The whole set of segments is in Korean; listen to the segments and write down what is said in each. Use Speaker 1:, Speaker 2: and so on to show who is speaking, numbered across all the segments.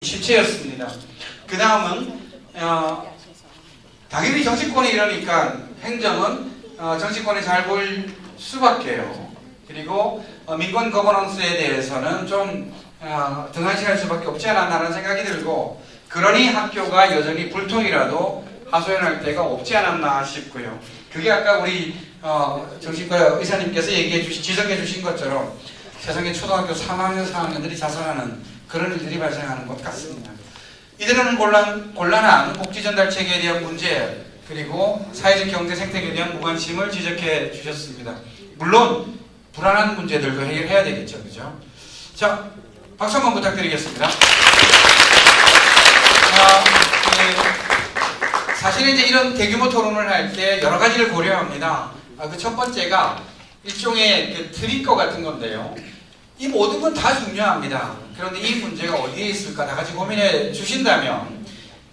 Speaker 1: 주체였습니다. 그 다음은 당연히 정치권이 이러니까 행정은 정치권이 잘 보일 수밖에요. 그리고 민권 거버넌스에 대해서는 좀 등한시할 수밖에 없지 않았나라는 생각이 들고, 그러니 학교가 여전히 불통이라도 하소연할 데가 없지 않았나 싶고요. 그게 아까 우리 정신과 의사님께서 지적해 주신 것처럼 세상에 초등학교 3학년, 4학년들이 자살하는 그런 일들이 발생하는 것 같습니다. 이들은 곤란한 복지 전달 체계에 대한 문제, 그리고 사회적 경제 생태계에 대한 무관심을 지적해 주셨습니다. 물론 불안한 문제들도 해결해야 되겠죠, 그죠? 자, 박수 한번 부탁드리겠습니다. 사실은 이제 이런 대규모 토론을 할 때 여러 가지를 고려합니다. 그 첫 번째가 일종의 그 트리거 같은 건데요. 이 모든 건 다 중요합니다. 그런데 이 문제가 어디에 있을까 다 같이 고민해 주신다면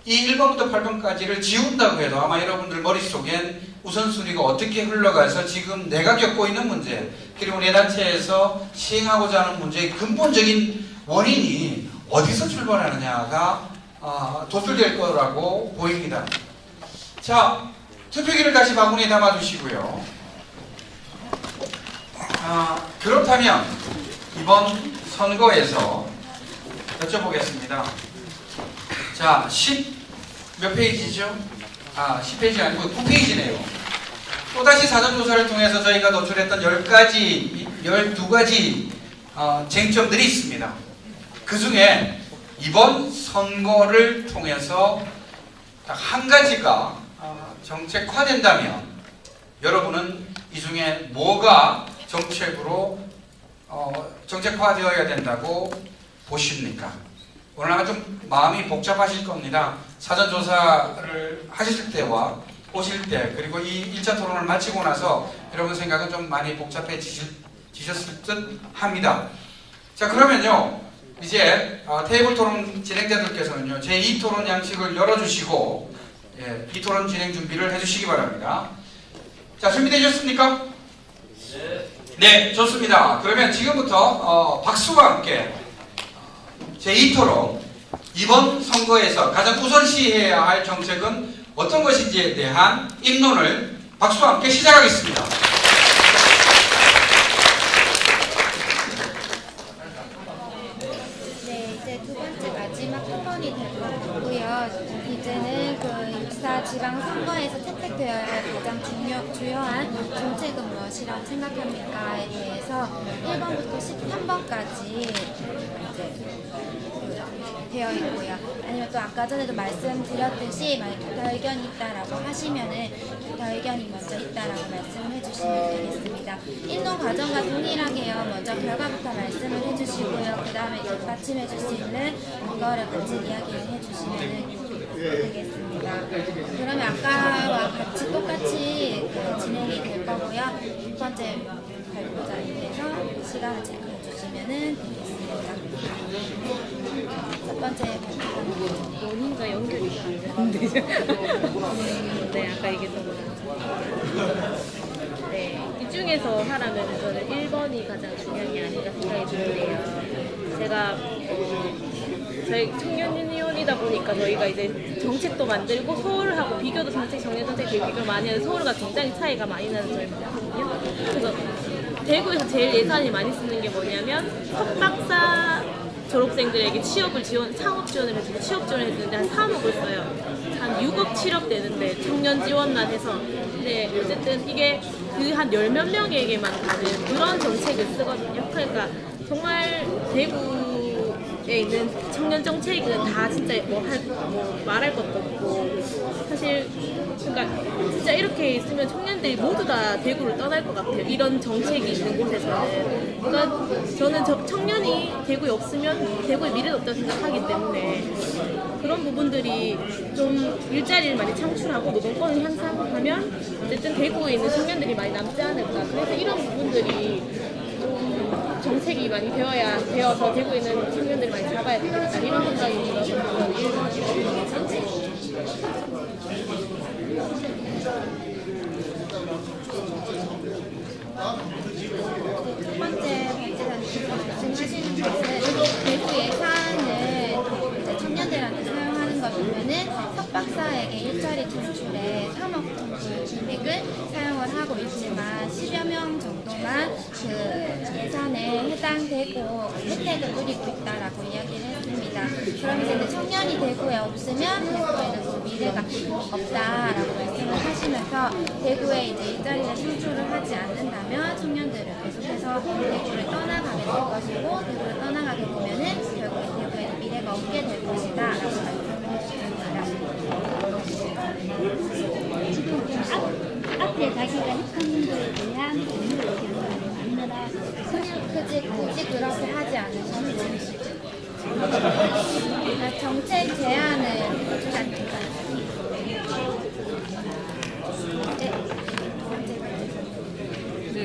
Speaker 1: 이 1번부터 8번까지를 지운다고 해도 아마 여러분들 머릿속엔 우선순위가 어떻게 흘러가서 지금 내가 겪고 있는 문제, 그리고 내 단체에서 시행하고자 하는 문제의 근본적인 원인이 어디서 출발하느냐가 도출될 거라고 보입니다. 자, 투표기를 다시 바구니에 담아주시고요. 그렇다면 이번 선거에서 여쭤보겠습니다. 자, 몇 페이지죠? 10페이지 아니고 9페이지네요. 또다시 사전조사를 통해서 저희가 노출했던 12가지 쟁점들이 있습니다. 그 중에 이번 선거를 통해서 딱 한 가지가 정책화된다면 여러분은 이 중에 뭐가 정책으로 정책화되어야 된다고 보십니까? 오늘 아마 좀 마음이 복잡하실 겁니다. 사전조사를 하실 때와 오실 때, 그리고 이 1차 토론을 마치고 나서 여러분 생각은 좀 많이 복잡해지셨을 듯 합니다. 자, 그러면요, 이제 테이블 토론 진행자들께서는요, 제2토론 양식을 열어주시고, 이 토론 진행 준비를 해주시기 바랍니다. 자, 준비되셨습니까? 네, 좋습니다. 그러면 지금부터 박수와 함께 제2토론, 이번 선거에서 가장 우선시해야 할 정책은 어떤 것인지에 대한 입론을 박수와 함께 시작하겠습니다.
Speaker 2: 네, 이제 두 번째 마지막 토론이 될 것 같고요. 이제는 그 6.4 지방선거에서 채택되어야 할 가장 주요한 정책은 무엇이라고 생각합니까에 대해서 1번부터 13번까지 되어 있고요. 아니면 또 아까 전에도 말씀드렸듯이 만약 기타 의견이 있다라고 하시면은 기타 의견이 먼저 있다라고 말씀을 해주시면 되겠습니다. 인도 과정과 동일하게요. 먼저 결과부터 말씀을 해주시고요. 그 다음에 뒷받침해줄 수 있는 그거를 같이 이야기를 해주시면 되겠습니다. 그러면 아까와 같이 똑같이 진행이 될 거고요. 첫 번째 발표자님께서 시간을 체크해 주시면 되겠습니다. 첫 번째 발표자님
Speaker 3: 본인과 연결이 안 되죠? 네, 아까 얘기했던 거랑. 네, 이 중에서 하라면 저는 1번이 가장 중요한 게 아닌가 생각이 드는데요. 제가 저희 청년 유니온이다 보니까 저희가 이제 정책도 만들고 서울하고 비교도 청년 정책 비교를 많이 해서 서울과 굉장히 차이가 많이 나는 저희거든요. 그래서 대구에서 제일 예산이 많이 쓰는 게 뭐냐면 석박사 졸업생들에게 창업 지원을 해주고 취업 지원을 해주는데 한 3억을 써요. 한 6억 7억 되는데 청년 지원만 해서. 근데 어쨌든 이게 그 한 10몇 명에게만 가는 그런 정책을 쓰거든요. 그러니까 정말 대구에 있는 청년 정책은 다 진짜 말할 것도 없고, 사실 그러니까 진짜 이렇게 있으면 청년들이 모두 다 대구를 떠날 것 같아요. 이런 정책이 있는 곳에서는. 그러니까 저는 청년이 대구에 없으면 대구의 미래도 없다고 생각하기 때문에 그런 부분들이 좀 일자리를 많이 창출하고 노동권을 향상하면 어쨌든 대구에 있는 청년들이 많이 남지 않을까. 그래서 이런 부분들이 좀 정책이 많이 되어서 대구에 있는 청년들이 많이 잡아야 되겠다, 이런 생각이 들어서
Speaker 2: 첫 번째 발제자님께서 말씀하시는 것은 대구 예산을 청년 없지만 10여 명 정도만 그 예산에 해당되고 혜택을 누리고 있다라고 이야기를 했습니다. 그러면서 이제 청년이 대구에 없으면 대구에는 그 미래가 없다라고 말씀을 하시면서 대구에 이제 일자리를 창출을 하지 않는다면 청년들은 계속해서 대구를 떠나가게 될 것이고 대구를 떠나가게 되면은 결국에 대구에는 미래가 없게 될 것이다라고 말씀을 해주셨습니다.
Speaker 4: 지금 앞에 자기가 했던 거에 대한 의무를 얘기하는 거예요. 아니면
Speaker 2: 굳이 그렇게 하지 않으셨는지 정책 제안을 해주셨습니다.
Speaker 5: 네.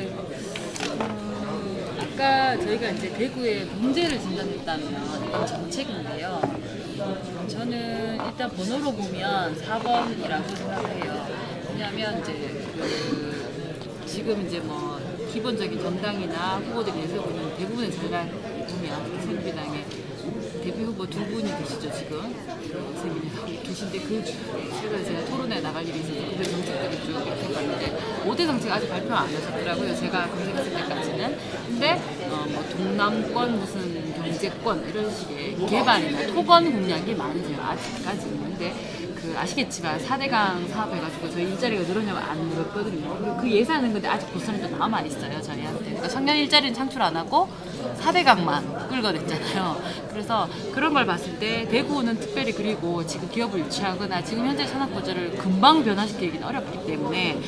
Speaker 5: 아까 저희가 이제 대구에 문제를 진단했다면 이건 정책인데요. 저는 일단 번호로 보면 4번이라고 생각해요. 왜냐하면 이제 지금 이제 뭐 기본적인 정당이나 후보들이 내세우는 대부분의 전략 보면 새누리당의 대표 후보 두 분이 계시죠 지금 세민이라고 계신데 최근에 제가 토론회 나갈 일이 있어서 그들 정책들을 쭉 이렇게 봤는데 5대 정책 아직 발표 안 하셨더라고요. 제가 검색했을 때까지는. 근데 뭐 동남권 무슨 경제권 이런 식의 개발이나 토건 공약이 많으세요 아직까지는. 근데 아시겠지만 4대강 사업 해가지고 저희 일자리가 늘었냐면 안 늘었거든요. 그리고 그 예산은 근데 아직 보선이 또 남아있어요 저희한테. 그러니까 청년 일자리는 창출 안 하고 4대강만 끌어냈잖아요. 그래서 그런 걸 봤을 때 대구는 특별히 그리고 지금 기업을 유치하거나 지금 현재 산업구조를 금방 변화시키기는 어렵기 때문에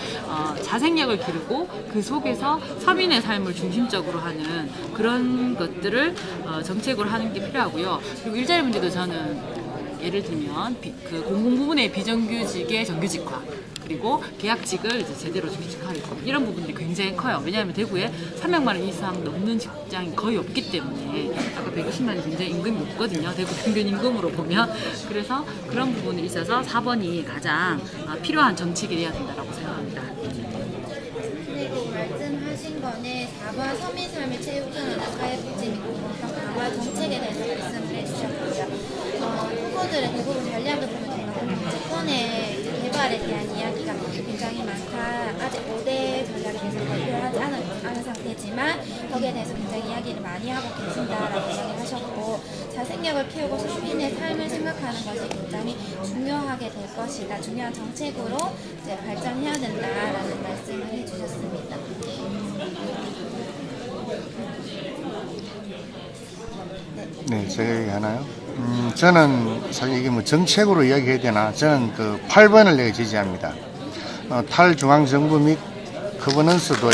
Speaker 5: 자생력을 기르고 그 속에서 서민의 삶을 중심적으로 하는 그런 것들을 정책으로 하는 게 필요하고요. 그리고 일자리 문제도 저는 예를 들면 그 공공 부문의 비정규직의 정규직화 그리고 계약직을 이제 제대로 정규직화하겠다 이런 부분들이 굉장히 커요. 왜냐하면 대구에 300만 원 이상 넘는 직장이 거의 없기 때문에 아까 120만이 굉장히 임금이 높거든요. 대구 평균 임금으로 보면. 그래서 그런 부분에 있어서 4번이 가장 필요한 정책이 돼야 된다고 생각합니다.
Speaker 2: 그리고 말씀하신 거는 4번 서민 삶을 최우선하는 사회복지 및 공공성 강화 정책에 대해서 말씀을 해주셨고요. 후보들의 대부분 전략을 보면 정말 정치권의 개발에 대한 이야기가 굉장히 많다. 아직 5대 전략에 대해서 발표하지 않은 상태지만 거기에 대해서 굉장히 이야기를 많이 하고 계신다라고 이야기를 하셨고 자생력을 키우고 서민의 삶을 생각하는 것이 굉장히 중요하게 될 것이다. 중요한 정책으로 이제 발전해야 된다라는 말씀을 해주셨습니다.
Speaker 6: 네, 제가 얘기하나요? 저는 사실 이게 뭐 정책으로 이야기해야 되나? 저는 그 8번을 내가 지지합니다. 탈중앙정부 및 거버넌스 도입,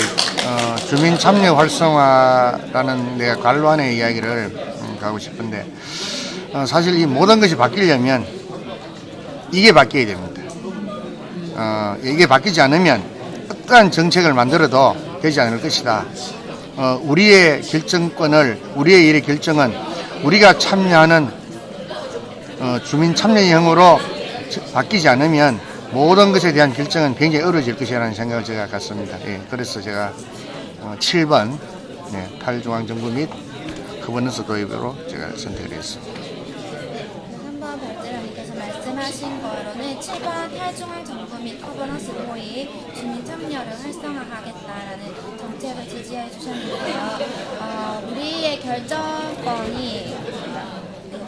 Speaker 6: 주민 참여 활성화라는 내가 관로안의 이야기를 가고 싶은데 사실 이 모든 것이 바뀌려면 이게 바뀌어야 됩니다. 이게 바뀌지 않으면 어떠한 정책을 만들어도 되지 않을 것이다. 우리의 결정권을, 우리의 일의 결정은 우리가 참여하는 주민 참여형으로 바뀌지 않으면 모든 것에 대한 결정은 굉장히 어려워질 것이라는 생각을 제가 갖습니다. 예, 그래서 제가 7번 탈중앙정부 및 거버넌스 도입으로 제가 선택을 했습니다.
Speaker 2: 3번 발제라님께서 말씀하신 거로는 7번 탈중앙정부 및 거버넌스 도입 주민 참여를 활성화하겠다라는 정책을 지지해 주셨는데요. 우리의 결정권이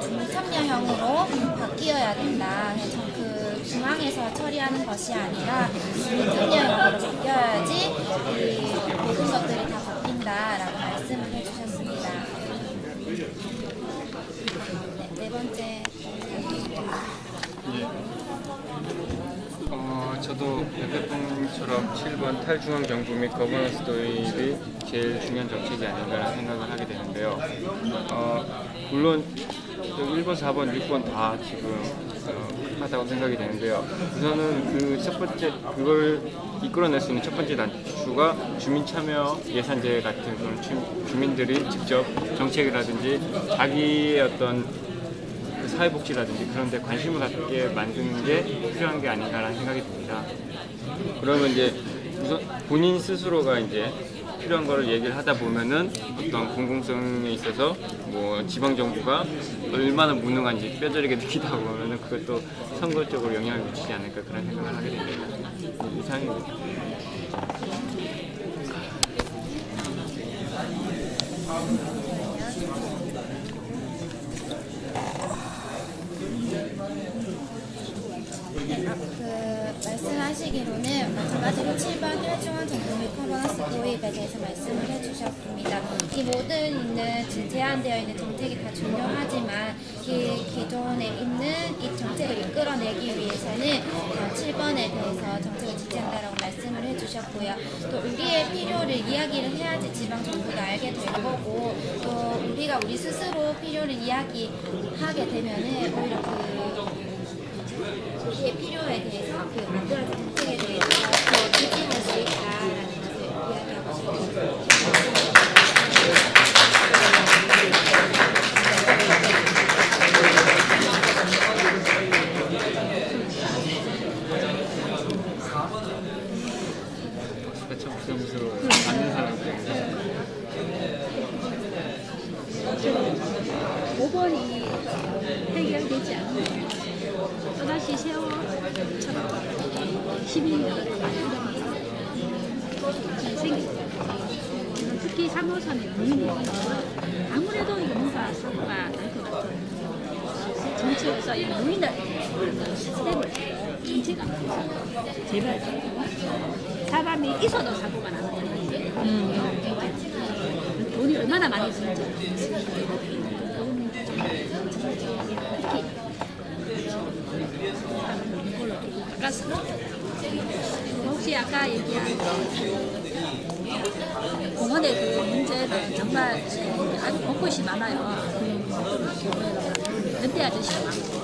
Speaker 2: 주민 참여형으로 바뀌어야 된다. 그 중앙에서 처리하는 것이 아니라 주민 참여형으로 바뀌어야지 이 모든 것들이 다 바뀐다라고 말씀을 해주셨습니다. 네 번째.
Speaker 7: 저도 대표님처럼 7번 탈중앙정부 및 거버넌스 도입이 제일 중요한 정책이 아닌가라는 생각을 하게 되는데요. 물론 1번, 4번, 6번 다 지금 하다고 생각이 되는데요. 우선은 그 첫 번째 그걸 이끌어낼 수 있는 첫 번째 단추가 주민 참여 예산제 같은 그런 주민들이 직접 정책이라든지 자기의 어떤 사회복지라든지 그런 데 관심을 갖게 만드는 게 필요한 게 아닌가라는 생각이 듭니다. 그러면 이제 우선 본인 스스로가 이제 필요한 거를 얘기를 하다 보면은 어떤 공공성에 있어서 뭐 지방정부가 얼마나 무능한지 뼈저리게 느끼다 보면은 그것도 선거 쪽으로 영향을 미치지 않을까 그런 생각을 하게 됩니다. 이상입니다.
Speaker 2: 말씀하시기로는 마찬가지로 7번 혈중한 정보 및 커버넌스 도입에 대해서 말씀을 해주셨습니다. 이 모든 있는 제한되어 있는 정책이 다 중요하지만 기존에 있는 이 정책을 이끌어내기 위해서는 7번에 대해서 정책을 지지한다라고 말씀을 해주셨고요. 또 우리의 필요를 이야기를 해야지 지방 정부도 알게 될 거고 또 우리가 우리 스스로 필요를 이야기하게 되면은 오히려 우리의 필요에 대해서 만들어진 정책에 대해서 더 지지할 수 있다라는 것을 이야기하고 싶습니다.
Speaker 7: 참 부담스러워요. 받는 사람들.
Speaker 4: 5번이 해결되지 않으면 또다시 세월처럼 11년을 생길 거예요. 특히 3호선의 무인이 아무래도 이거 뭔가 사고가 날 것 같아요. 정치에서 이 무인을 시스템을 정치가 제발 사람이 있어도 사고가 나는 돈이 얼마나 많이 드는지 특히 혹시 아까 얘기한 공원의 그 문제는 정말 아주 곳곳이 많아요. 연대 아저씨가 많고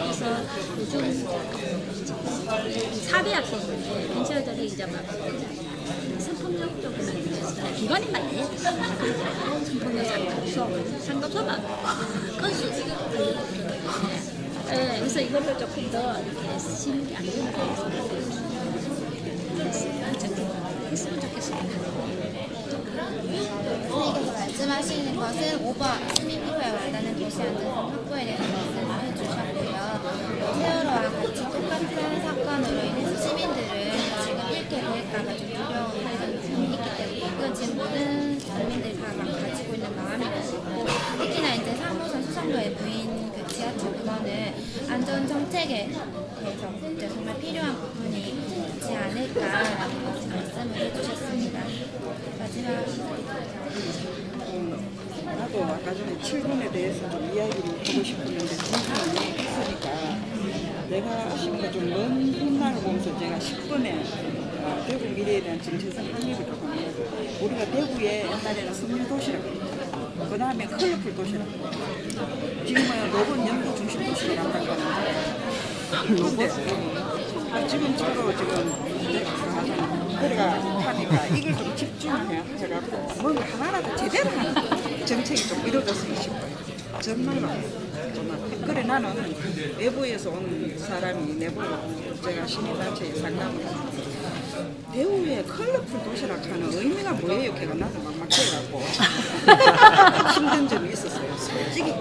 Speaker 4: 그래서 요즘 사대 학생인데 벤처들이 이제 막 성폭력 쪽으로 기관이 많이 성폭력 상급소만 건수 네, 그래서 이거를 조금 더 이렇게 쓰시는 게 아니라 했으면 좋겠습니다.
Speaker 2: 선생님께서 말씀하시는 것은 5번 시민 필요에 와닿는 도시 안전성 확보에 대해서 말씀을 해주셨고요. 세월호와 같이 똑같은 사건으로 인해서 시민들을 지금 잃게 될까봐 좀 두려워하는 점이 있기 때문에 이건 지금 모든 국민들이 다 가지고 있는 마음이고 특히나 이제 3호선 수성로의 부인 그 지하철 그거는 안전 정책에 대해서 이제 정말 필요한 부분이 있지 않을까라는 말씀을 해주셨습니다. 마지막
Speaker 8: 나도 아까 전에 7번에 대해서 좀 이야기를 하고 싶었는데 정신이 있으니까 내가 아쉬운 거 좀 먼 훗날을 보면서 제가 10번에 대구 미래에 대한 정체성 확립을 조금 해요. 우리가 대구에 옛날에는 섬유도시라고 했고 그 다음에 컬러풀 도시라고 했고 지금은 로봇 연구 중심 도시로 간다고 하는데 지금처럼 지금 그래가 하니까 이걸 좀 집중해갖고 뭔가 하나라도 제대로 하는 정책이 좀 이루어졌으면 싶어요. 정말로. 그래 나는 외부에서 온 사람이 내보고 제가 시민단체에 상담을 하는데 배우의 컬러풀 도시락 하는 의미가 뭐예요? 걔가 나도 막막해갖고 힘든 점이 있었어요. 솔직히.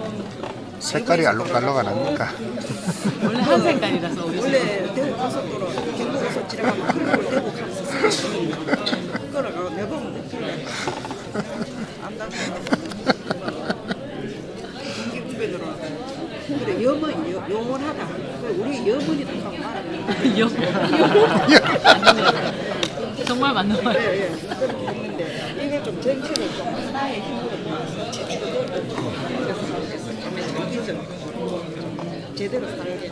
Speaker 6: 색깔이 알록달록하니까.
Speaker 5: 원래 한 색깔이라서 우리
Speaker 8: 원래 대구 고속도로 경부고속 지나가면 컬러풀 대구 갔었어요. 그거를 내보면 못해. 안다고. 인기분배들어. 그래 영원하다. 우리 여머니도 하고 말하는
Speaker 5: 정말 맞는 말이에요.
Speaker 8: 예. 그렇게 했는데 이걸 좀 정책을 좀 하나의 힘으로 모아서 제대로 제대로 살게.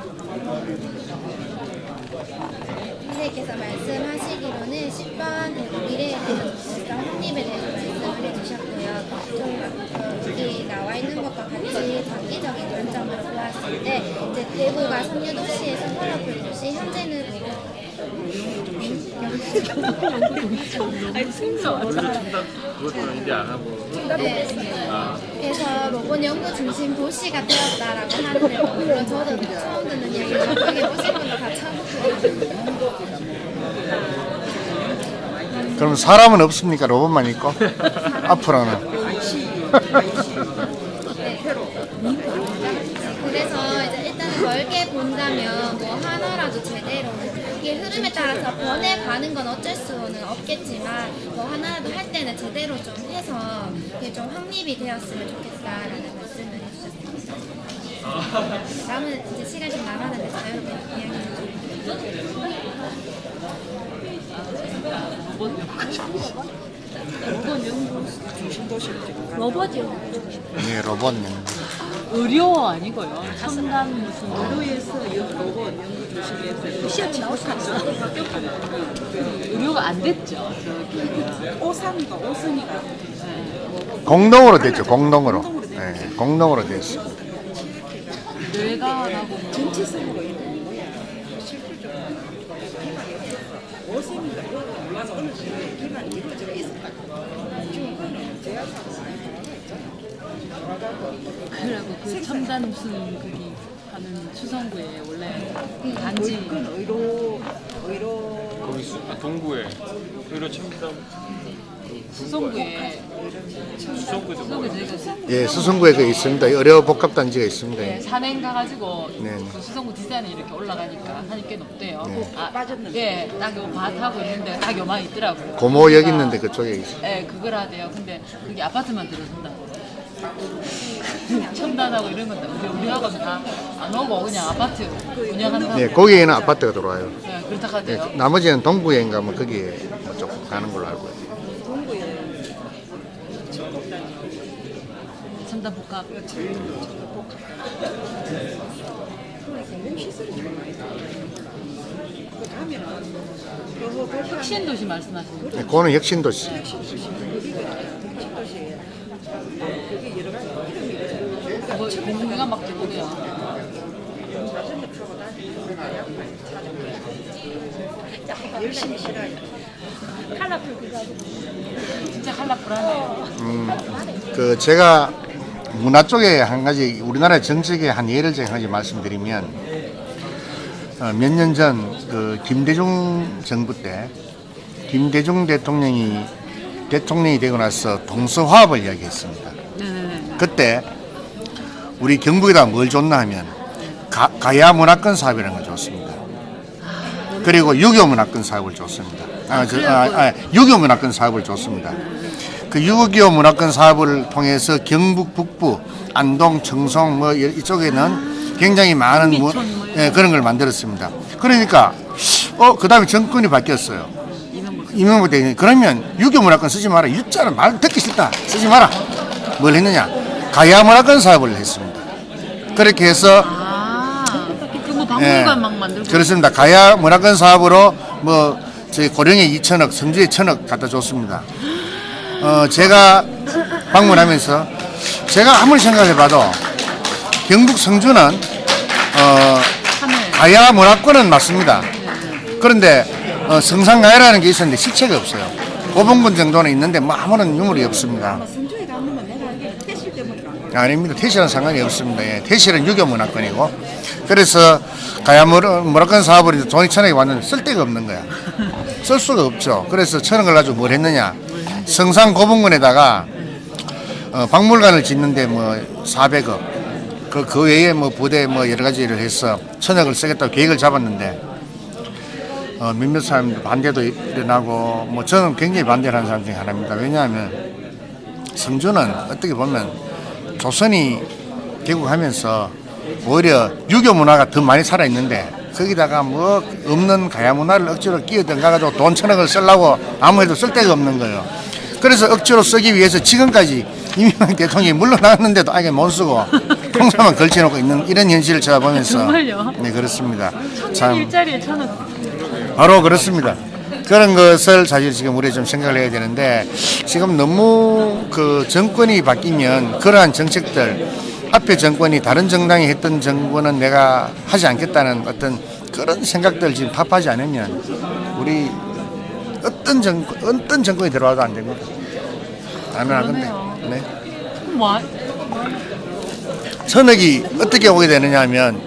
Speaker 2: 선생님께서 말씀하시기로는 10번 대구 미래에 대한 정체성 확립에 대해서 말씀을 해주셨고요. 좀 여기 나와 있는 것과 같이 장기적인 관점으로 보았을 때 이제 대구가 섬유도시에서 컬러풀 도시 현재는
Speaker 3: 아니 승서
Speaker 7: 그것도 이제 안 하고.
Speaker 2: 네. 그래서 로봇 연구 중심 도시가 되었다라고 하는데 물론 저도 처음 듣는 얘기고 여기 오신 분도 다 처음 듣는
Speaker 6: 그럼 사람은 없습니까? 로봇만 있고? 앞으로는.
Speaker 2: 그래서 이제 일단은 넓게 본다면 뭐 하나라도 제대로 이게 흐름에 따라서 변해가는 건 어쩔 수는 없겠지만 뭐 하나라도 할 때는 제대로 좀 해서 그게 좀 확립이 되었으면 좋겠다라는 말씀을 해주셨습니다. 남은 이제 시간 좀 남았는데 자유롭게 이야기해
Speaker 3: 로봇이요.
Speaker 6: 네, 로봇님.
Speaker 5: 의료 아니고요. 첨단 무슨
Speaker 8: 의료에서 로봇 연구 중심에서
Speaker 4: 시험이 나오셨어.
Speaker 5: 의료가 안 됐죠. 저기가.
Speaker 8: 오삼이가 오선이가
Speaker 6: 공동으로 됐죠, 공동으로. 네, 공동으로 됐어.
Speaker 5: 뇌가하고
Speaker 8: 전체성으로 있는 거야. 실질적으로 오선이가 올라서 어느 정도 기간이 이루어져 있었다. 지금 그거는 제약사고
Speaker 5: 그리고 그 첨단 무슨 거기 하는 수성구에 원래 단지
Speaker 8: 의료
Speaker 7: 거기 동구에 의료 첨단
Speaker 5: 수성구에
Speaker 7: 수성구죠.
Speaker 5: 수성구에 저희가
Speaker 6: 예, 수성구에 그 있습니다. 의료복합단지가 있습니다.
Speaker 5: 네, 산행 가가지고
Speaker 6: 네.
Speaker 5: 그 수성구 뒷산에 이렇게 올라가니까 산이 꽤 높대요.
Speaker 6: 네.
Speaker 8: 빠졌는데.
Speaker 5: 예, 딱 요 밭하고 있는데 딱 요만 있더라고요.
Speaker 6: 고모역 있는데 그쪽에 있어.
Speaker 5: 예, 그걸 하대요. 근데 그게 아파트만 들어선다고. 첨단하고 이런 건데 우리하고는 다 안 오고 그냥 아파트 운영한다고.
Speaker 6: 예, 거기에는 아파트가 들어와요.
Speaker 5: 네, 그렇다
Speaker 6: 예,
Speaker 5: 하대요.
Speaker 6: 나머지는 동구에인가 뭐 거기에 뭐 조금 가는 걸로 알고 있어요.
Speaker 5: 첨단 복합. 혁신 도시 말씀하시는 거죠?
Speaker 6: 네, 그거는 혁신도시.
Speaker 5: 뭐 공기가 막 들고요.
Speaker 8: 열심히 싫어요.
Speaker 4: 컬러풀 그거.
Speaker 5: 진짜 컬러풀하네요.
Speaker 6: 그 제가 문화 쪽에 한 가지 우리나라 정책의 한 예를 제가 한 가지 말씀드리면 몇 년 전 그 김대중 정부 때 김대중 대통령이 되고 나서 동서화합을 이야기했습니다.
Speaker 5: 네네네.
Speaker 6: 그때 우리 경북에다 뭘 줬나 하면 가야 문화권 사업이라는 걸 줬습니다. 그리고 유교 문화권 사업을 줬습니다. 유교 문화권 사업을 줬습니다. 그 유교 문화권 사업을 통해서 경북 북부, 안동, 청송 뭐 이쪽에는 굉장히 많은 그런 걸 만들었습니다. 그러니까 그다음에 정권이 바뀌었어요. 이명박 대통령이 그러면 유교 문화권 쓰지 마라. 유자는 말 듣기 싫다. 쓰지 마라. 뭘 했느냐? 가야 문화권 사업을 했습니다. 그렇게 해서
Speaker 5: 그뭐 박물관 막 만들고.
Speaker 6: 그렇습니다. 가야 문화권 사업으로 뭐 저희 고령에 2천억, 성주에 1천억 갖다 줬습니다. 제가 방문하면서 제가 아무리 생각해봐도 경북 성주는 가야 문화권은 맞습니다. 그런데 성상가야라는 게 있었는데 실체가 없어요. 5분군 정도는 있는데 뭐 아무런 유물이 없습니다.
Speaker 8: 성주에 가면 내가 알기로 태실 때문에 간 거야.
Speaker 6: 아닙니다. 태실은 상관이 없습니다. 예, 태실은 유교 문화권이고 그래서 가야 문화권 사업을 돈이 천억이 왔는데 쓸 데가 없는 거야. 쓸 수가 없죠. 그래서 천억을 가지고 뭘 했느냐. 성상 고분군에다가 박물관을 짓는데 뭐 400억 그 외에 뭐 부대 뭐 여러 가지를 해서 천억을 쓰겠다고 계획을 잡았는데 몇몇 사람들 반대도 일어나고 뭐 저는 굉장히 반대를 하는 사람 중에 하나입니다. 왜냐하면 성주는 어떻게 보면 조선이 개국하면서 오히려 유교 문화가 더 많이 살아있는데 거기다가 뭐 없는 가야 문화를 억지로 끼어들어가지고 돈 천억을 쓰려고 아무 해도 쓸 데가 없는 거예요. 그래서 억지로 쓰기 위해서 지금까지 이명박 대통령이 물러나갔는데도 아예 못 쓰고 통사만 걸쳐놓고 있는 이런 현실을 제가 보면서
Speaker 5: 정말요?
Speaker 6: 네 그렇습니다.
Speaker 5: 참 일자리에 천억.
Speaker 6: 바로 그렇습니다. 그런 것을 사실 지금 우리 좀 생각을 해야 되는데 지금 너무 그 정권이 바뀌면 그러한 정책들 앞에 정권이 다른 정당이 했던 정권은 내가 하지 않겠다는 어떤 그런 생각들 지금 파파하지 않으면 우리 어떤 정권이 들어와도 안 됩니다. 당연한 건데. 네.
Speaker 5: 뭐
Speaker 6: 천억이 어떻게 오게 되느냐 하면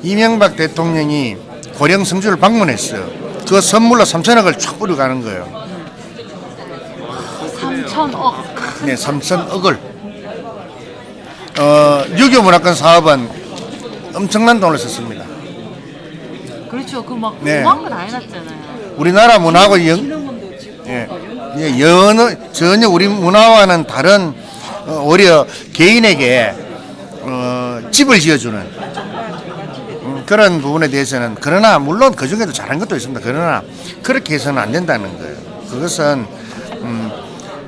Speaker 6: 이명박 대통령이 고령 성주를 방문했어요. 그 선물로 3천억을 쫙 뿌려가는 거예요.
Speaker 5: 3천억.
Speaker 6: 네, 3천억을. 유교 문화권 사업은 엄청난 돈을 썼습니다.
Speaker 5: 그렇죠. 그 막
Speaker 6: 네.
Speaker 5: 고마운 거 다 해놨잖아요.
Speaker 6: 우리나라 문화하고
Speaker 8: 신흥원도 지금
Speaker 6: 예, 전혀 우리 문화와는 다른 오히려 개인에게 집을 지어주는 그런 부분에 대해서는 그러나 물론 그 중에도 잘한 것도 있습니다. 그러나 그렇게 해서는 안 된다는 거예요. 그것은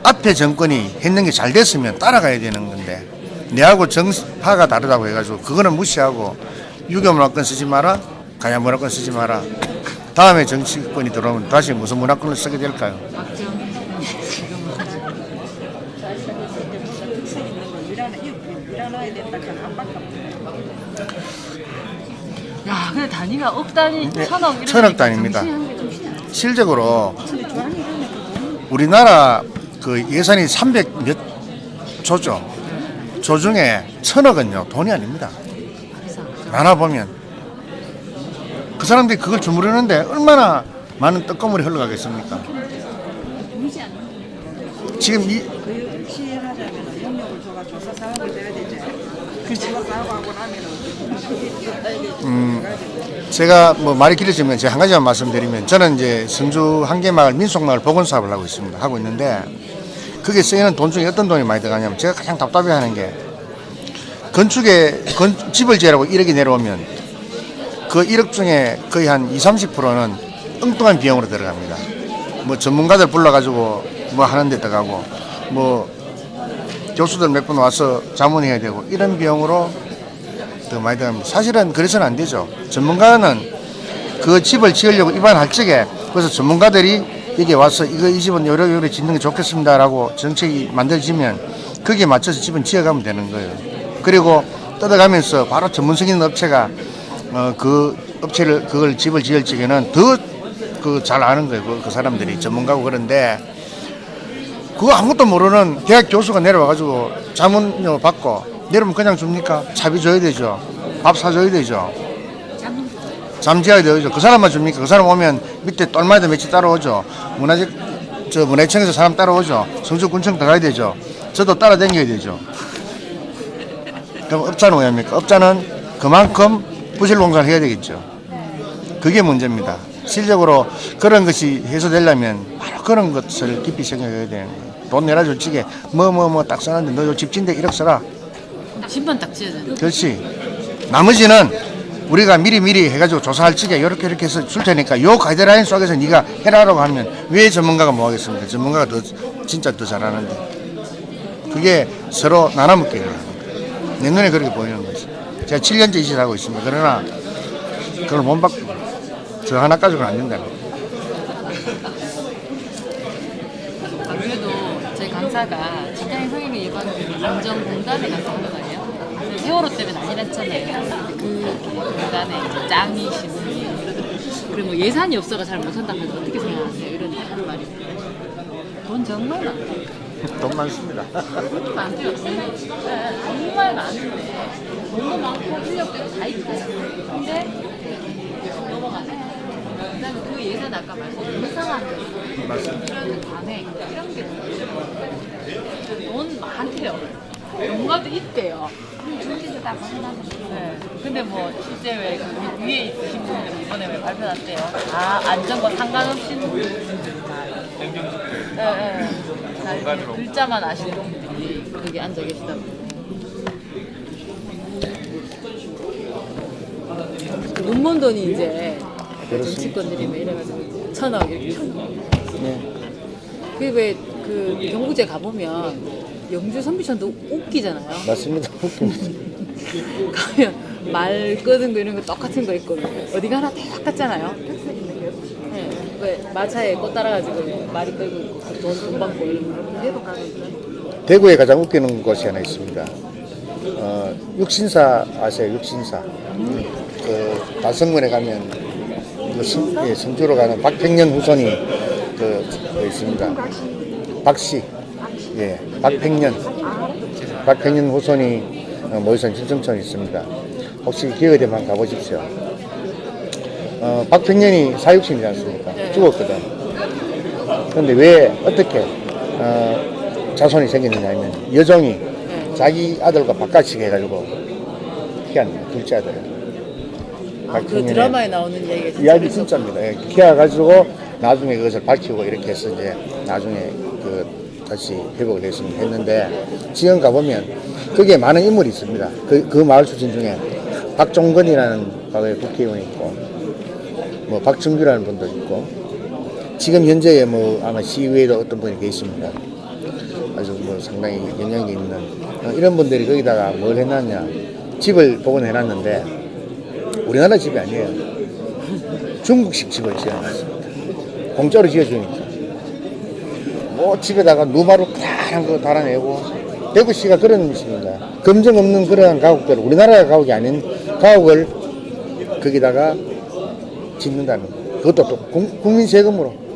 Speaker 6: 앞에 정권이 했는 게 잘 됐으면 따라가야 되는 건데 내하고 정파가 다르다고 해가지고 그거는 무시하고 유교 문화권 쓰지 마라, 가야 문화권 쓰지 마라. 다음에 정치권이 들어오면 다시 무슨 문화권을 쓰게 될까요?
Speaker 8: 특색 있는 거 일어나야 된다 하는 압박감.
Speaker 5: 야, 근데 단위가 억 단위, 천억 이런
Speaker 6: 천억 단위입니다.
Speaker 5: 정신이 한게 정신이 안 나요.
Speaker 6: 실적으로 우리나라 그 예산이 300 몇 조죠. 조 중에 천억은요 돈이 아닙니다. 나눠보면 그 사람들이 그걸 주무르는데 얼마나 많은 떡고물이 흘러가겠습니까? 지금 이
Speaker 8: 그 시행하자면 영역을 줘가 조사 사업을 해야 되지. 그 조사 사업하고 나면은
Speaker 6: 제가 뭐 말이 길어지면 제가 한 가지만 말씀드리면 저는 이제 성주 한계마을 민속마을 복원 사업을 하고 있습니다. 하고 있는데 그게 쓰이는 돈 중에 어떤 돈이 많이 들어가냐면 제가 가장 답답해하는 게 건축에 집을 지으라고 1억이 내려오면 그 1억 중에 거의 한 20-30%는 엉뚱한 비용으로 들어갑니다. 뭐 전문가들 불러가지고 뭐 하는 데 들어가고 뭐 교수들 몇 분 와서 자문해야 되고 이런 비용으로 더 많이 들어갑니다. 사실은 그래서는 안 되죠. 전문가는 그 집을 지으려고 입안할 적에 그래서 전문가들이 여기 와서 이 집은 요래 짓는 게 좋겠습니다라고 정책이 만들어지면 거기에 맞춰서 집은 지어가면 되는 거예요. 그리고 뜯어가면서 바로 전문성 있는 업체가 그 업체를 그걸 집을 지을 적에는 더 그 잘 아는 거예요. 그 사람들이 전문가고. 그런데 그거 아무것도 모르는 대학 교수가 내려와가지고 자문료 받고 내려오면 그냥 줍니까? 차비 줘야 되죠. 밥 사줘야 되죠. 잠 지어야 되죠. 그 사람만 줍니까? 그 사람 오면 밑에 똘마이도 며칠 따라오죠. 문화청에서 사람 따라오죠. 성주군청 들어가야 되죠. 저도 따라다녀야 되죠. 그럼 업자는 왜 합니까? 업자는 그만큼 부실공사를 해야 되겠죠. 그게 문제입니다. 실적으로 그런 것이 해소되려면 바로 그런 것을 깊이 생각해야 되는 거예요. 돈 내라 솔직히 뭐 딱 써놨는데 너 집 짓는데 1억 써라.
Speaker 5: 심판 딱 지어야 되는.
Speaker 6: 그렇지. 나머지는 우리가 미리 해가지고 조사할 적에 이렇게 해서 줄 테니까 요 가이드라인 속에서 네가 해라라고 하면 왜 전문가가 뭐 하겠습니까? 전문가가 진짜 더 잘하는데 그게 서로 나눠먹게 돼요. 내 눈에 그렇게 보이는 거지. 제가 7년째 이 짓을 하고 있습니다. 그러나 그걸 못 받고 저 하나 가지고는 안 된다.
Speaker 5: 그래도 제 강사가 직장인 성인을 예방하는 안전공단에 가서 하는 거예요. 세월호 때문에 난리 났잖아요. 그 공단에 이제 짱이신 분이 그리고 뭐 예산이 없어가 잘 못한다고 해서 어떻게 생각하세요? 이런 하는 말이 돈 정말 많다.
Speaker 6: 돈 많습니다.
Speaker 5: 돈이 많대요. 정말 많은데 돈도 많고 인력도 다 있고 근데 넘어가네. 그다음에 그 예산 아까 말씀드린 이상한 이런 관행 이런 게 돈 많대요. 연구가도 있대요.
Speaker 2: 중기도 다 만나는
Speaker 5: 네. 근데 뭐 실제 왜 그 위에 있으신 분들은 이번에 왜 발표났대요? 다 안전과 상관없이 글자만 아시는 분들이 거기 앉아 계시다고. 눈먼 돈이 이제 정치권들이 뭐 이래가지고 1,000억 이렇게.
Speaker 6: 네.
Speaker 5: 그왜그 경구제 가보면 영주 선비촌도 웃기잖아요.
Speaker 6: 맞습니다.
Speaker 5: 가면 말 끄는 거 이런 거 똑같은 거 있고 어디 가나 다 똑같잖아요. 네. 왜 마차에 꽃 따라가지고 말이 끌고 있고 돈 받고 이런 거 해도 가는
Speaker 6: 대구에 가장 웃기는 곳이 하나 있습니다. 육신사 아세요? 육신사. 그 달성문에 가면 그 성주로 가는 박팽년 후손이 그 있습니다. 박씨. 예, 박팽년 후손이 모여선 진정천이 있습니다. 혹시 기회가 되면 가보십시오. 박팽년이 사육신이지 않습니까? 죽었거든. 그런데 왜 어떻게 자손이 생겼느냐 하면 여종이 자기 아들과 바깥치기 해가지고 희한 둘째 아들을
Speaker 3: 그
Speaker 6: 박형현의
Speaker 3: 드라마에 나오는 이야기가 진짜
Speaker 6: 이야기 진짜입니다. 예, 키워가지고 나중에 그것을 밝히고 이렇게 해서 이제 나중에 그 다시 회복을 했는데 지금 가보면 거기에 많은 인물이 있습니다. 그 마을 출신 중에 박종건이라는 과거의 국회의원이 있고 뭐 박정규라는 분도 있고 지금 현재에 뭐 아마 시의회도 어떤 분이 계십니다. 아주 뭐 상당히 영향이 있는 이런 분들이 거기다가 뭘 해놨냐 집을 복원해놨는데 우리나라 집이 아니에요. 중국식 집을 지어놨습니다. 공짜로 지어주니까 뭐 집에다가 누마루 크다란 거 달아내고 대구시가 그런 식입니다. 검증 없는 그러한 가옥들 우리나라 가옥이 아닌 가옥을 거기다가 짓는다는 거. 그것도 또 국민 세금으로.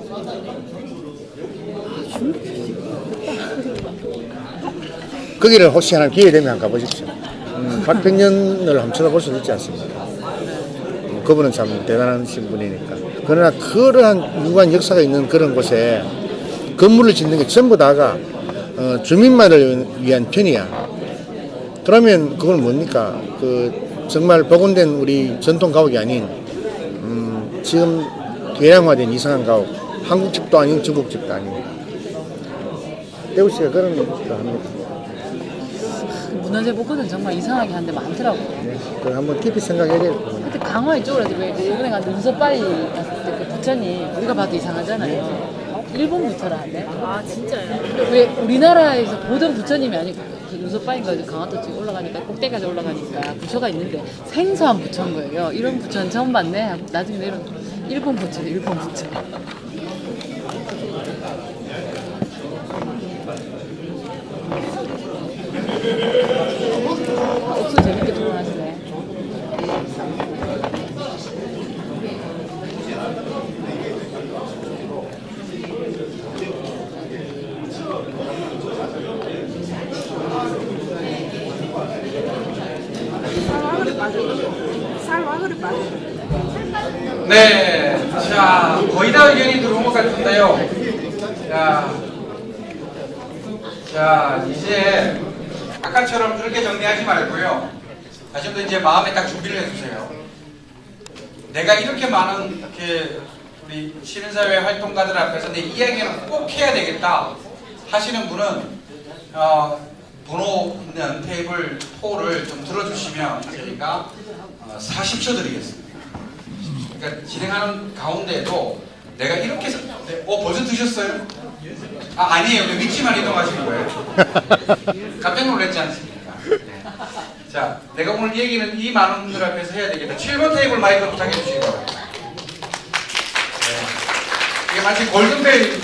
Speaker 6: 거기를 혹시 하나 기회 되면 가보십시오. 박평년을 한번 쳐다볼 수 있지 않습니까? 그분은 참 대단하신 분이니까. 그러나 그러한 유구한 역사가 있는 그런 곳에 건물을 짓는 게 전부 다가 주민만을 위한 편이야. 그러면 그건 뭡니까? 그 정말 복원된 우리 전통 가옥이 아닌 지금 개량화된 이상한 가옥, 한국집도 아닌 중국집도 아닌 대구시가 그런 거 합니다.
Speaker 5: 문화재 복원은 정말 이상하게 하는데 많더라고요.
Speaker 6: 네, 그걸 한번 깊이 생각해야 돼요.
Speaker 5: 그때 강화 이쪽으로 왜 일본에 갔는데 눈썹바위 갔을 때 그 부처님 우리가 봐도 이상하잖아요. 일본 부처라는데.
Speaker 3: 아 진짜요?
Speaker 5: 왜 우리나라에서 보던 부처님이 아니고 그 눈썹바위인가 강화도 지금 올라가니까 꼭대기까지 올라가니까 부처가 있는데 생소한 부처인 거예요. 이런 부처는 처음 봤네 하고 나중에 내려온 일본 부처. 옥수 재밌게 토론하시네.
Speaker 1: 네, 자 거의 다 의견이 들어온 것 같은데요. 자 이제 아까처럼 그렇게 정리하지 말고요. 다시 한번 이제 마음에 딱 준비를 해주세요. 내가 이렇게 많은 이렇게 우리 시민사회 활동가들 앞에서 내 이야기는 꼭 해야 되겠다 하시는 분은 번호 있는 테이블 4를 좀 들어주시면 저희가 40초 드리겠습니다. 그러니까 진행하는 가운데에도 내가 이렇게 벌써 드셨어요? 아니에요. 위치만 이동하시는 거예요. 깜짝 놀랐지 않습니까? 네. 자, 내가 오늘 얘기는 이 많은 분들 앞에서 해야 되겠다. 7번 테이블 마이크 부탁해 주시기 바랍니다. 네. 이게 마치 골든벨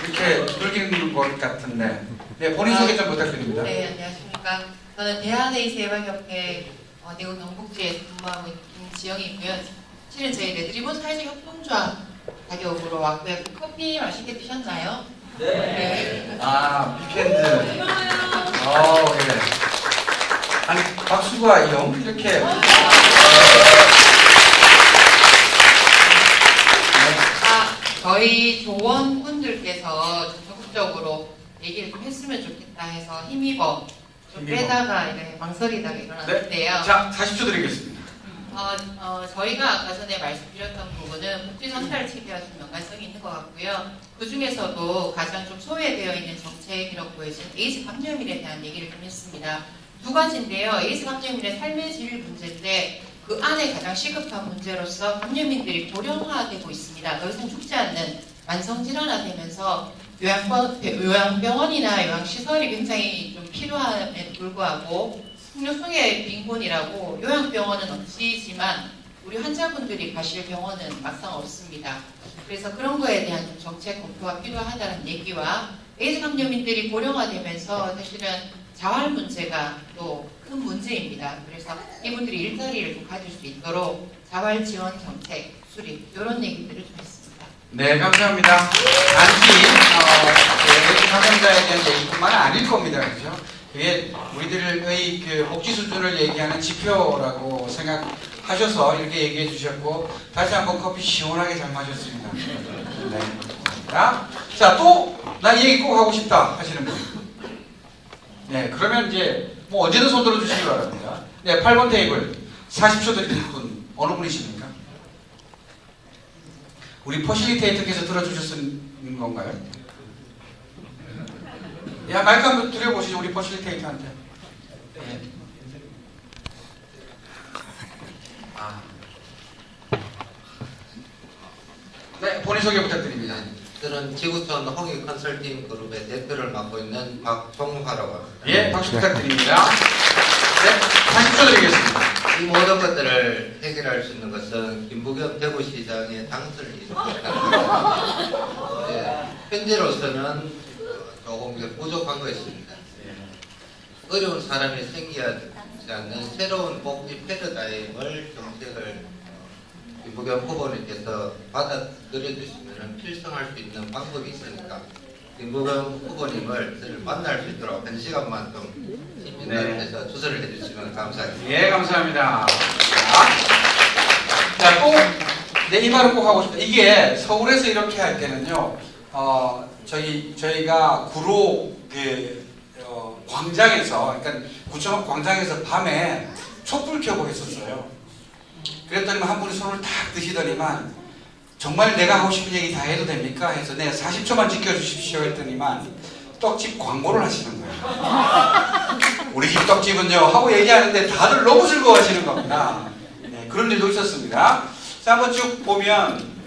Speaker 1: 이렇게 눌리는 것 같은데. 네, 본인 소개 좀 부탁드립니다.
Speaker 9: 네, 안녕하십니까. 저는 대한의사협회 대구 경북지에 근무하고 있는 김지영이고요. 실은 저희 레드리본 사회적 협동조합 자격으로 왔고요. 커피 맛있게 드셨나요? 네.
Speaker 1: 아, 빅핸드. 네. 아니, 박수가 이렇게.
Speaker 9: 저희 조원분들께서 좀 적극적으로 얘기를 좀 했으면 좋겠다 해서 힘입어 좀 빼다가 이렇게 망설이다가 일어났는데요.
Speaker 1: 네. 자, 40초 드리겠습니다.
Speaker 9: 저희가 아까 전에 말씀드렸던 부분은 복지 성찰을 체계화 좀 연관성이 있는 것 같고요. 그 중에서도 가장 좀 소외되어 있는 정책이라고 보여지는 에이즈 감염일에 대한 얘기를 좀 했습니다. 두 가지인데요. 에이즈 감염일의 삶의 질 문제인데 그 안에 가장 시급한 문제로서 감염인들이 고령화되고 있습니다. 더 이상 죽지 않는 만성질환화되면서 요양병원이나 요양시설이 굉장히 좀 필요함에도 불구하고 풍요성의 빈곤이라고 요양병원은 없지만 우리 환자분들이 가실 병원은 막상 없습니다. 그래서 그런 거에 대한 좀 정책 검토가 필요하다는 얘기와 에이즈 감염인들이 고령화되면서 사실은 자활 문제가 또 큰 문제입니다. 그래서 이분들이 일자리를 좀 가질 수 있도록 자활 지원 정책 수립 이런 얘기들을 좀 했습니다.
Speaker 1: 네, 감사합니다. 단지 에이즈 감염자에 대한 얘기뿐만 아닐 겁니다. 그렇죠? 그게 우리들의 그 복지 수준을 얘기하는 지표라고 생각하셔서 이렇게 얘기해 주셨고 다시 한번 커피 시원하게 잘 마셨습니다. 네. 자, 또 나 이 얘기 꼭 하고 싶다 하시는 분. 네, 그러면 이제 뭐 언제든 손 들어주시기 바랍니다. 네, 8번 테이블 40초 드리는 분 어느 분이십니까? 우리 퍼실리테이터께서 들어주셨는 건가요? 야, 마이크 한번 드려보시죠. 우리 퍼실리테이터한테. 네. 네, 본인 소개 부탁드립니다.
Speaker 10: 저는 지구촌 홍익 컨설팅 그룹의 대표를 맡고 있는 박종화라고 합니다.
Speaker 1: 예, 박수 부탁드립니다. 네, 40초 드리겠습니다.
Speaker 10: 이 모든 것들을 해결할 수 있는 것은 김부겸 대구시장의 당선을 이루었다. 현재로서는 조금 부족한 것입니다. 어려운 사람이 생기지 않는 새로운 복지 패러다임을 정책을 김부겸 후보님께서 받아들여 주시면 필성할 수 있는 방법이 있으니까 김부겸 후보님을 저를 만날 수 있도록 1시간만 좀 시민단체에서 조절을 해주시면 감사하겠습니다.
Speaker 1: 예, 감사합니다. 자, 꼭, 네, 이 말을 꼭 하고 싶다. 이게 서울에서 이렇게 할 때는요, 저희가 구로 광장에서, 그러니까 구청 광장에서 밤에 촛불 켜고 했었어요. 그랬더니 한 분이 손을 탁 드시더니만, 정말 내가 하고 싶은 얘기 다 해도 됩니까? 해서 네, 40초만 지켜주십시오 했더니만, 떡집 광고를 하시는 거예요. 우리 집 떡집은요 하고 얘기하는데 다들 너무 즐거워하시는 겁니다. 네, 그런 일도 있었습니다. 자, 한번 쭉 보면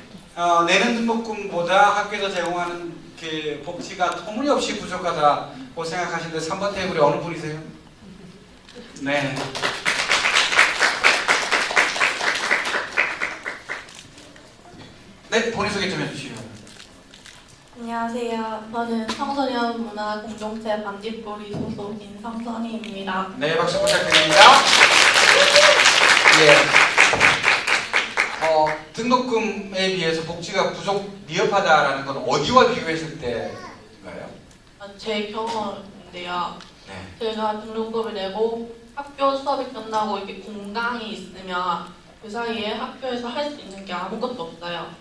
Speaker 1: 내는 등록금보다 학교에서 제공하는 그 복지가 터무니없이 부족하다고 생각하시는데 3번 테이블에 어느 분이세요? 네. 네, 본인 소개 좀 해주시죠.
Speaker 11: 안녕하세요. 저는 청소년 문화 공동체 반딧불이 소속 인성선희입니다.
Speaker 1: 네, 박수 부탁드립니다. 예. 등록금에 비해서 복지가 미흡하다라는 건 어디와 비교했을 때인가요?
Speaker 11: 제 경험인데요.
Speaker 1: 네.
Speaker 11: 제가 등록금을 내고 학교 수업이 끝나고 이렇게 공강이 있으면 그 사이에 학교에서 할 수 있는 게 아무것도 없어요.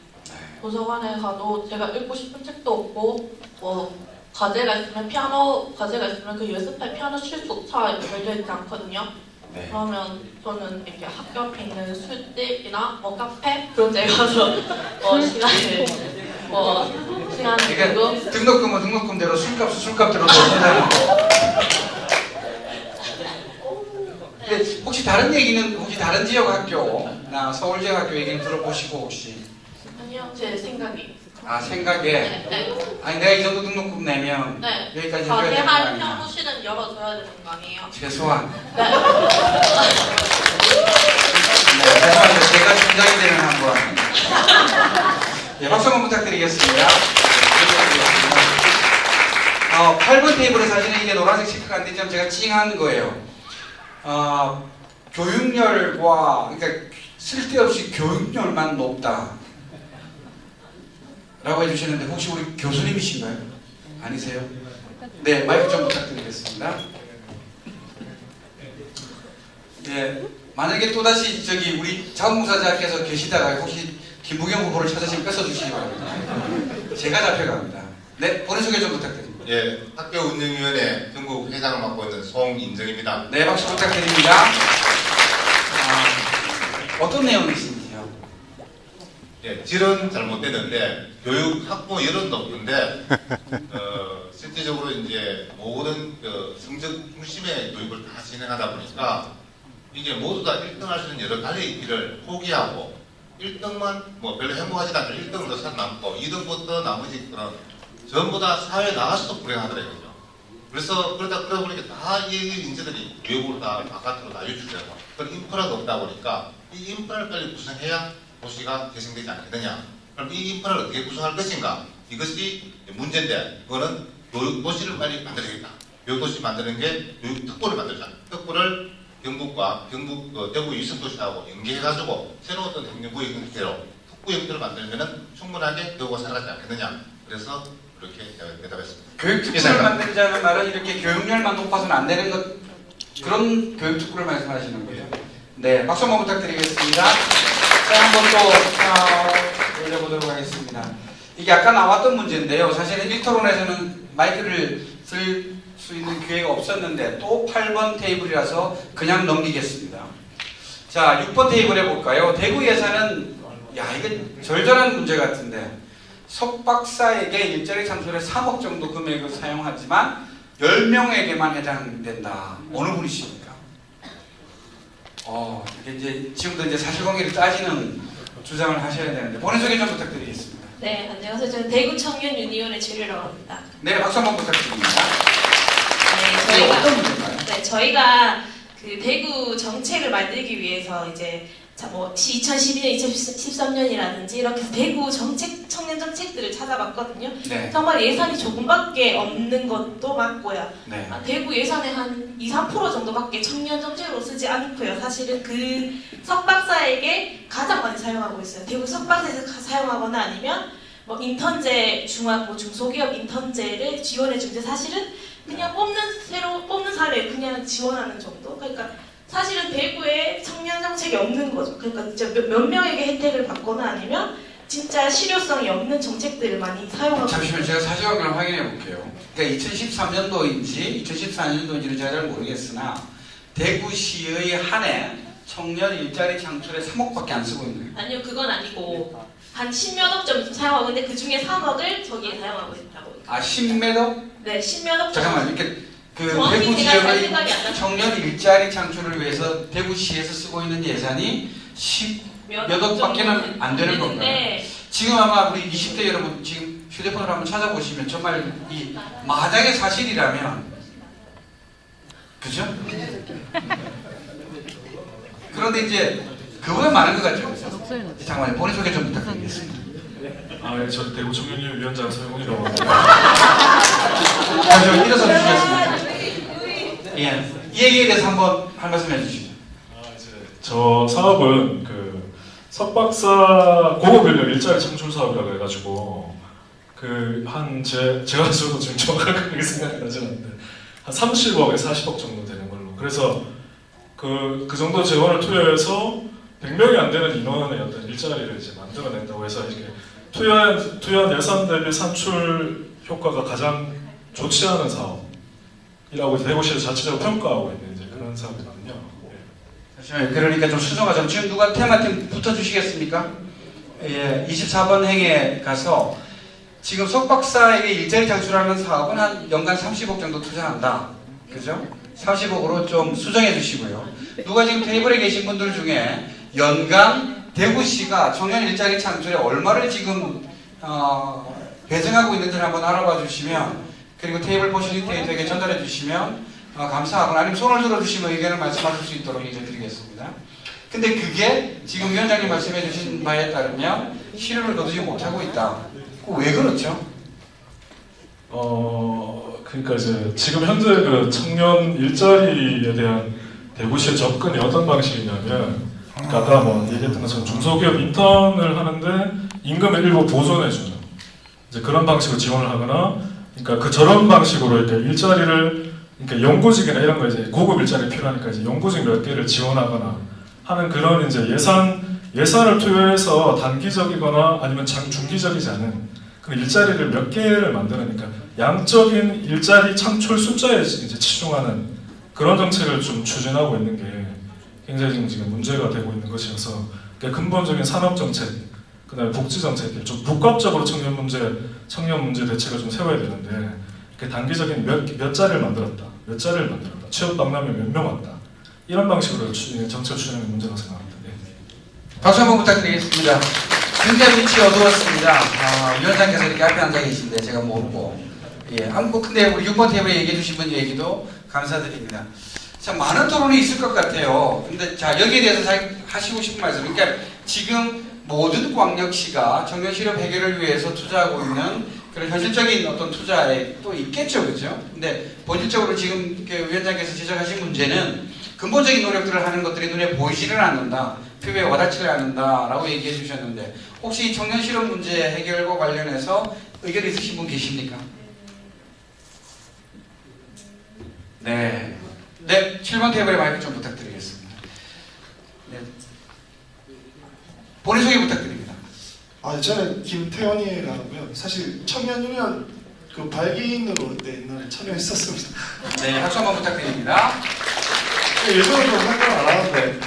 Speaker 11: 도서관에 가도 제가 읽고 싶은 책도 없고 뭐 과제가 있으면 피아노 과제가 있으면 그 연습할 피아노 실조차 열려있지 않거든요.
Speaker 1: 네.
Speaker 11: 그러면 저는 이렇게 학교 앞에 있는 술집이나 뭐 카페 그런 데 가서 시간을
Speaker 1: 그러니까
Speaker 11: 내고
Speaker 1: 등록금은 등록금대로 술값은 술값대로 내신다는 거. 근데 혹시 다른 얘기는 혹시 다른 지역 학교나 서울 지역 학교 얘기는 들어보시고 혹시?
Speaker 11: 아니요, 제 생각이.
Speaker 1: 아, 생각에?
Speaker 11: 네.
Speaker 1: 아니 내가 이 정도 등록금 내면
Speaker 11: 네.
Speaker 1: 여기까지 해줘야 되는 거
Speaker 11: 과제할
Speaker 1: 아니야?
Speaker 11: 피아노실은 열어줘야 되는 거 아니에요?
Speaker 1: 최소한.
Speaker 11: 네.
Speaker 1: 네, 죄송합니다. 제가 중장이 되면 한번. 예, 박수 한번 부탁드리겠습니다. 8번 테이블에 사실은 이게 노란색 체크가 안 되지만 제가 찡한 거예요. 교육열과, 그러니까 쓸데없이 교육열만 높다. 라고 해주시는데 혹시 우리 교수님이신가요? 아니세요? 네, 마이크 좀 부탁드리겠습니다. 네, 만약에 또다시 우리 자원봉사자께서 계시다가 혹시 김부겸 후보를 찾으시면 뺏어주시기 바랍니다. 제가 잡혀갑니다. 네, 본인 소개 좀 부탁드립니다.
Speaker 12: 예, 학교운영위원회 전국 회장을 맡고 있는 송인정입니다.
Speaker 1: 네, 박수 부탁드립니다. 어떤 내용이신지요?
Speaker 12: 예, 질은 잘못되는데 교육 확보 여론 높은데 실제적으로 이제 모든 성적 중심의 교육을 다 진행하다 보니까 이게 모두 다 1등할 수 있는 여러 가지 길을 포기하고 1등만 뭐 별로 행복하지 않고 1등으로 살아남고 2등부터 나머지 그런 전부 다 사회에 나가서도 불행하더라고요. 그래서 그러다 보니까 다 이 인재들이 외국으로 다 바깥으로 다 유출되고 그런 인프라가 없다 보니까 이 인프라를 빨리 구성해야 도시가 재생되지 않겠느냐. 그럼 이 인프라를 어떻게 구성할 것인가? 이것이 문제인데 그거는 교육도시를 빨리 만들어야겠다. 교육도시 만드는 게 교육특구를 만들자. 특구를 경북과 대구 위성도시하고 연계해가지고 새로운 어떤 행정구의 형태로 특구 형태를 만들면 충분하게 교육가 살아가지 않겠느냐. 그래서 그렇게 대답했습니다.
Speaker 1: 교육특구를 만들자는 말은 이렇게 교육열만 높아서는 안 되는 것, 그런 교육특구를 말씀하시는 거예요. 네, 박수 한번 부탁드리겠습니다. 자, 한번 또 올려보도록 하겠습니다. 이게 아까 나왔던 문제인데요. 사실은 1토론에서는 마이크를 쓸 수 있는 기회가 없었는데 또 8번 테이블이라서 그냥 넘기겠습니다. 자, 6번 테이블 해볼까요? 대구 예산은, 야, 이건 절절한 문제 같은데, 석박사에게 일자리 창출에 3억 정도 금액을 사용하지만 10명에게만 해당된다. 어느 분이십니까? 이게 이제 지금도 이제 사실관계를 따지는 주장을 하셔야 되는데, 본인 소개 좀 부탁드리겠습니다.
Speaker 11: 네, 안녕하세요. 저는 대구 청년 유니온의 주리라고 합니다.
Speaker 1: 네, 박수 한번 부탁드립니다.
Speaker 11: 네,
Speaker 1: 어떤 문제인가요?
Speaker 11: 네, 저희가 그 대구 정책을 만들기 위해서 이제 2012년, 2013년이라든지 이렇게 대구 정책, 청년 정책들을 찾아봤거든요.
Speaker 1: 네.
Speaker 11: 정말 예산이 조금밖에 없는 것도 맞고요.
Speaker 1: 네.
Speaker 11: 대구 예산의 한 2~3% 정도밖에 청년 정책으로 쓰지 않고요. 사실은 그 석박사에게 가장 많이 사용하고 있어요. 대구 석박사에서 사용하거나 아니면 뭐 인턴제 중소기업 인턴제를 지원해 주는데 사실은 그냥 새로 뽑는 사례 그냥 지원하는 정도. 그러니까 사실은 대구에 청년 정책이 없는 거죠. 그러니까 진짜 몇 명에게 혜택을 받거나 아니면 진짜 실효성이 없는 정책들을 많이 사용하고.
Speaker 1: 잠시만 제가 사실관계를 확인해 볼게요. 그러니까 2013년도인지 2014년도인지는 제가 잘 모르겠으나 대구시의 한 해 청년 일자리 창출에 3억밖에 안 쓰고 있는 거예요.
Speaker 11: 아니요, 그건 아니고 한 10몇 억 정도 사용하고 있는데 그 중에 3억을 저기에 사용하고 있다고.
Speaker 1: 아, 10몇 억?
Speaker 11: 네, 10몇 억.
Speaker 1: 잠깐만, 이렇게 그
Speaker 11: 정확히
Speaker 1: 대구
Speaker 11: 제가 잘
Speaker 1: 지역의
Speaker 11: 생각이 안 나요.
Speaker 1: 청년 일자리 창출을 위해서 대구시에서 쓰고 있는 예산이 10몇 억밖에는 안 되는 건가요? 지금 아마 우리 20대 여러분 지금 휴대폰으로 한번 찾아보시면 정말 이 마당의 사실이라면, 그죠? 그런데 이제 그보다 많은 것 같죠? 잠깐만요, 본인 소개 좀 부탁드리겠습니다.
Speaker 13: 네, 저 대구 청년위원 위원장 서영훈이라고 합니다.
Speaker 1: 좀 일어서 주시겠습니다. 예, 이 얘기에 대해서 한번 한 말씀 해주시죠.
Speaker 13: 저 사업은 그 석박사 고급 인력 일자리 창출 사업이라고 해가지고 제가 저도 지금 정확하게 생각이 나진 않는데 한 30억에 40억 정도 되는 걸로. 그래서 그 정도 재원을 투여해서 100명이 안 되는 인원의 어떤 일자리를 이제 만들어낸다고 해서 이렇게 투여한 예산 대비 산출 효과가 가장 좋지 않은 사업이라고 대구시에서 자체적으로 평가하고 있는 이제 그런 사업이거든요.
Speaker 1: 잠시만요. 그러니까 좀 수정하자면 지금 누가 테마팀 붙어주시겠습니까? 예, 24번 행에 가서 지금 석박사에게 일자리 창출하는 사업은 한 연간 30억 정도 투자한다. 그죠? 30억으로 좀 수정해 주시고요. 누가 지금 테이블에 계신 분들 중에 연간 대구시가 청년 일자리 창출에 얼마를 지금 배정하고 있는지를 한번 알아봐 주시면, 그리고 테이블 포실리테이터에게 전달해 주시면 감사하고, 아니면 손을 들어주시면 의견을 말씀하실 수 있도록 얘기를 드리겠습니다. 근데 그게 지금 위원장님 말씀해 주신 바에 따르면 실효를 거두지 못하고 있다. 왜 그렇죠?
Speaker 13: 그러니까 이제 지금 현재 그 청년 일자리에 대한 대구시의 접근이 어떤 방식이냐면, 그러니까 아까 뭐 얘기했던 것처럼 중소기업 인턴을 하는데 임금을 일부 보존해주는 이제 그런 방식으로 지원을 하거나, 그러니까 저런 방식으로 이렇게 일자리를, 그러니까 연구직이나 이런 거 이제 고급 일자리 필요하니까 이제 연구직 몇 개를 지원하거나 하는 그런 이제 예산을 투여해서 단기적이거나 아니면 중기적이지 않은 그런 일자리를 몇 개를 만드니까 양적인 일자리 창출 숫자에 이제 치중하는 그런 정책을 좀 추진하고 있는 게 굉장히 지금 문제가 되고 있는 것이어서, 근본적인 산업 정책, 그다음에 복지 정책, 좀 복합적으로 청년 문제 대책을 좀 세워야 되는데, 단기적인 몇 자리를 만들었다, 취업 박람회 몇 명 왔다, 이런 방식으로 정책 추진하는 문제라고 생각합니다. 네.
Speaker 1: 박수 한번 부탁드리겠습니다. 굉장히 빛이 어두웠습니다. 위원장께서 이렇게 앞에 앉아 계신데 제가 모르고, 예, 근데 우리 6번 테이블에 얘기해 주신 분 얘기도 감사드립니다. 참 많은 토론이 있을 것 같아요. 근데 자, 여기에 대해서 잘 하시고 싶은 말씀. 그러니까 지금 모든 광역시가 청년 실업 해결을 위해서 투자하고 있는 그런 현실적인 어떤 투자액도 있겠죠, 그죠? 근데 본질적으로 지금 위원장께서 지적하신 문제는 근본적인 노력들을 하는 것들이 눈에 보이지를 않는다, 표에 와닿지를 않는다라고 얘기해 주셨는데, 혹시 청년 실업 문제 해결과 관련해서 의견 있으신 분 계십니까? 네. 네, 7번 테이블에 마이크 좀 부탁드리겠습니다. 네. 본인 소개 부탁드립니다.
Speaker 14: 저는 김태원이라고 하고요. 사실 청년유년 그 발기인으로 그때 옛날에 참여했었습니다.
Speaker 1: 네, 박수 한번 부탁드립니다.
Speaker 14: 예전에 좀 활동을 안 하는데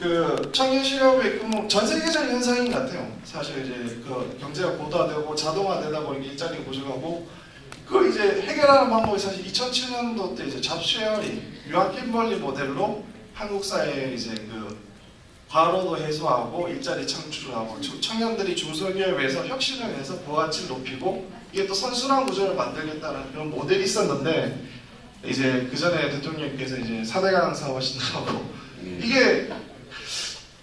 Speaker 14: 그 청년 실업의 전 세계적인 현상인 것 같아요. 사실 이제 그 경제가 고도화되고 자동화되다 보니까 일자리가 부족하고 그걸 이제 해결하는 방법이 사실 2007년도 때 이제 잡쉐어링, 유한 킴벌리 모델로 한국 사회에 이제 그 과로도 해소하고 일자리 창출을 하고 청년들이 중소기업에서 혁신을 해서 부가가치를 높이고 이게 또 선순환 구조를 만들겠다는 그런 모델이 있었는데 이제 그 전에 대통령께서 이제 4대강 사업 하신다고 이게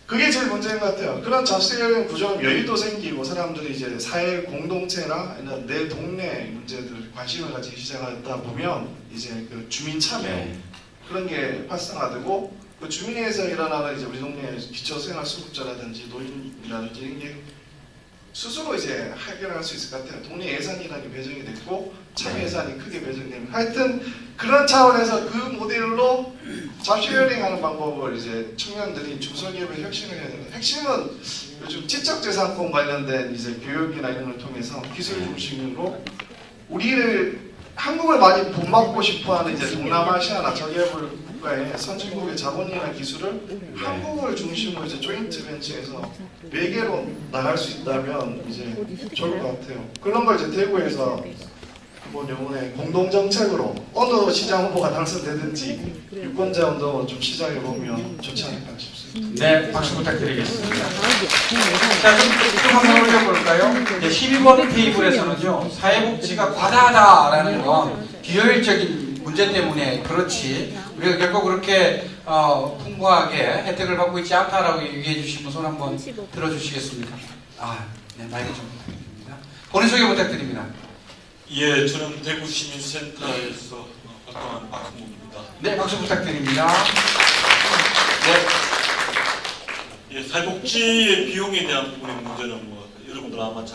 Speaker 14: 그게 제일 문제인 것 같아요. 그런 잡세적인 구조는 여유도 생기고 사람들이 이제 사회 공동체나 아니면 내 동네 문제들 관심을 가지기 시작하다 보면 이제 그 주민 참여 그런 게 활성화되고 그 주민회에서 일어나는 이제 우리 동네 기초생활수급자라든지 노인이라든지 이런 게 스스로 이제 해결할 수 있을 것 같아요. 동네 예산이라는 게 배정이 됐고 참여 예산이 크게 배정되면 하여튼 그런 차원에서 그 모델로 잡쉐어링하는 방법을 이제 청년들이 중소기업의 혁신을 해야 됩니다. 핵심은 요즘 지적재산권 관련된 이제 교육이나 이런 걸 통해서 기술 중심으로 우리를 한국을 많이 본받고 싶어하는 이제 동남아시아나 저개발 국가의 선진국의 자본이나 기술을 한국을 중심으로 이제 조인트 벤처에서 매개로 나갈 수 있다면 이제 좋을 것 같아요. 그런 걸 이제 대구에서 이번 영혼의 공동정책으로 어느 시장 후보가 당선되든지 유권자 운동을 좀 시작해 보면 좋지 않을까 싶습니다.
Speaker 1: 네, 박수 부탁드리겠습니다. 자, 좀 한번 올려볼까요? 12번 테이블에서는요, 사회복지가 과다하다라는 건 비효율적인 문제 때문에 그렇지, 우리가 결코 그렇게 풍부하게 혜택을 받고 있지 않다라고 얘기해 주시면 손 한번 들어주시겠습니까? 아, 네, 마이크 좀 부탁드립니다. 본인 소개 부탁드립니다.
Speaker 15: 예, 저는 대구시민센터에서 활동하는 박승욱입니다.
Speaker 1: 네, 박수 부탁드립니다. 네.
Speaker 15: 예, 사회복지의 비용에 대한 부분의 문제는 뭐 여러분들 아마 잘